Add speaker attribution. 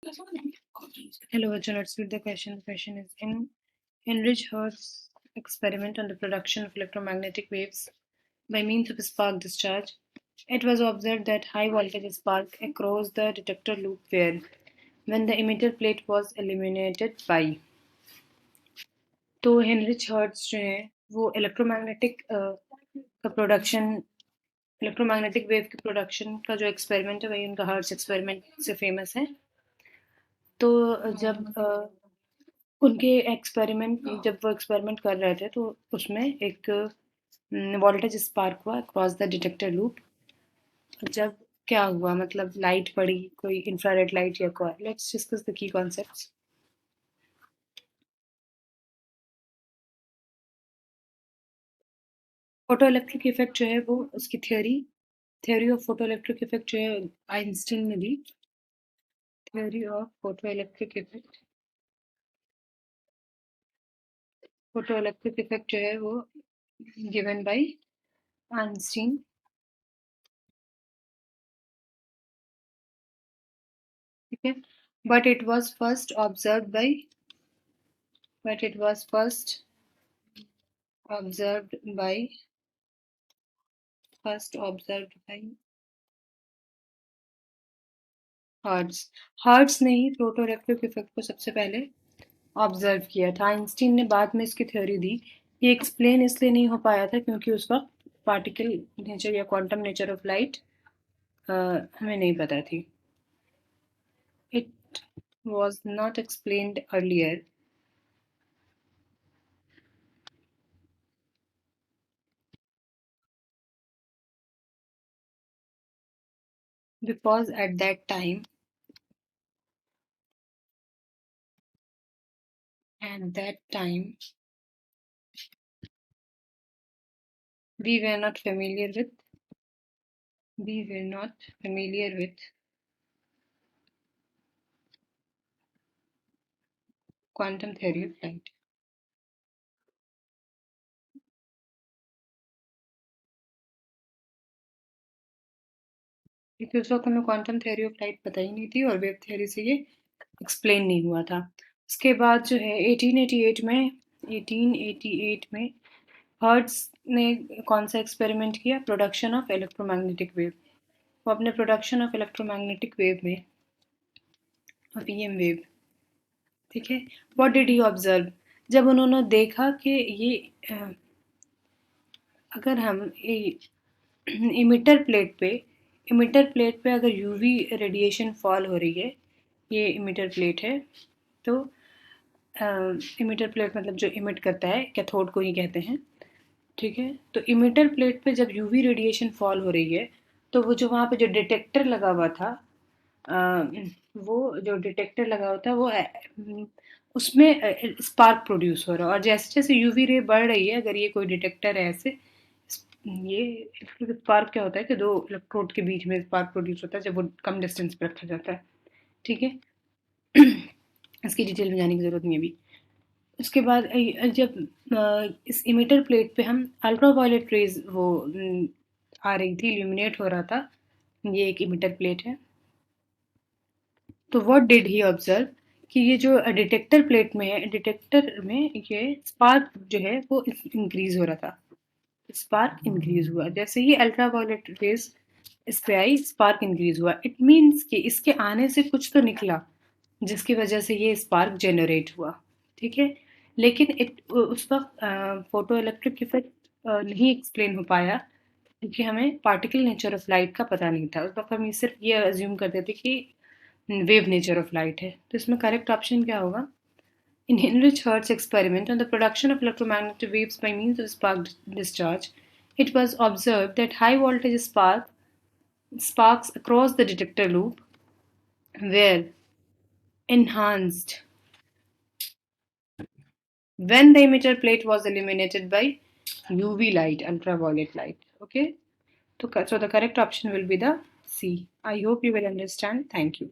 Speaker 1: Hello, Arjun. Let's read the question. The question is in Heinrich Hertz's experiment on the production of electromagnetic waves by means of a spark discharge, it was observed that high voltage spark across the detector loop where, when the emitter plate was illuminated by, तो Heinrich hertz जो है वो electromagnetic wave की production का जो experiment है वही उनका हर्ट्ज एक्सपेरिमेंट से फेमस है। तो जब उनके एक्सपेरिमेंट जब वो एक्सपेरिमेंट कर रहे थे तो उसमें एक वोल्टेज स्पार्क हुआ अक्रॉस द डिटेक्टर लूप। जब क्या हुआ मतलब लाइट पड़ी कोई इंफ्रारेड लाइट या कोई। Let's discuss the key concepts. Photo electric effect जो है वो उसकी theory of photo electric effect जो है आइंस्टीन ने दी। Theory of photo electric effect जो है वो गिवन बाय आइंस्टीन। ठीक है, but it was first observed by observed by Hertz. Hertz ने ही फोटोइलेक्ट्रिक इफेक्ट को सबसे पहले ऑब्जर्व किया था। आइंस्टीन ने बाद में इसकी थ्योरी दी। ये एक्सप्लेन इसलिए नहीं हो पाया था क्योंकि उस वक्त पार्टिकल नेचर या क्वांटम नेचर ऑफ लाइट हमें नहीं पता थी। It was not explained earlier because at that time we were not familiar with quantum theory of light। क्योंकि उस वक्त हमें क्वांटम थ्योरी ऑफ लाइट पता ही नहीं थी और वेव थ्योरी से ये एक्सप्लेन नहीं हुआ था। उसके बाद जो है 1888 में हर्ट्ज ने कौन सा एक्सपेरिमेंट किया? Production of electromagnetic wave. वो अपने प्रोडक्शन ऑफ इलेक्ट्रोमैग्नेटिक वेव में ईएम वेव, ठीक है, व्हाट डिड ही ऑब्जर्व? जब उन्होंने देखा कि ये अगर हम इमिटर प्लेट पे अगर यूवी रेडिएशन फॉल हो रही है, ये इमिटर प्लेट है, तो इमिटर प्लेट मतलब जो इमिट करता है, कैथोड को ही कहते हैं, ठीक है। तो इमिटर प्लेट पे जब यूवी रेडिएशन फॉल हो रही है तो वो जो वहाँ पे जो डिटेक्टर लगा हुआ था, वो जो डिटेक्टर लगा हुआ था वो उसमें स्पार्क प्रोड्यूस हो रहा है। और जैसे जैसे यूवी रे बढ़ रही है, अगर ये कोई डिटेक्टर है ऐसे, ये स्पार्क क्या होता है कि दो इलेक्ट्रोड के बीच में स्पार्क प्रोड्यूस होता है जब वो कम डिस्टेंस पे रखा जाता है, ठीक है। इसकी डिटेल में जाने की ज़रूरत नहीं है अभी। उसके बाद जब इस इमिटर प्लेट पे हम अल्ट्रावायलेट रेज वो आ रही थी, इल्यूमिनेट हो रहा था, ये एक इमिटर प्लेट है। तो व्हाट डिड ही ऑब्जर्व कि ये जो डिटेक्टर प्लेट में है, डिटेक्टर में ये स्पार्क जो है वो इंक्रीज हो रहा था। स्पार्क इंक्रीज हुआ जैसे ही अल्ट्रावायलेट रेज इस पे आई, स्पार्क इंक्रीज हुआ। इट मीन्स कि इसके आने से कुछ तो निकला जिसकी वजह से ये स्पार्क जनरेट हुआ, ठीक है। लेकिन उस वक्त फोटो इलेक्ट्रिक इफेक्ट नहीं एक्सप्लेन हो पाया क्योंकि हमें पार्टिकल नेचर ऑफ लाइट का पता नहीं था। उस वक्त हम ये सिर्फ ये अज्यूम करते थे कि वेव नेचर ऑफ लाइट है। तो इसमें करेक्ट ऑप्शन क्या होगा? In Heinrich Hertz's experiment on the production of electromagnetic waves by means of spark discharge, it was observed that high voltage sparks across the detector loop were enhanced when the emitter plate was illuminated by UV light, ultraviolet light. Okay, so the correct option will be the C. I hope you will understand. Thank you.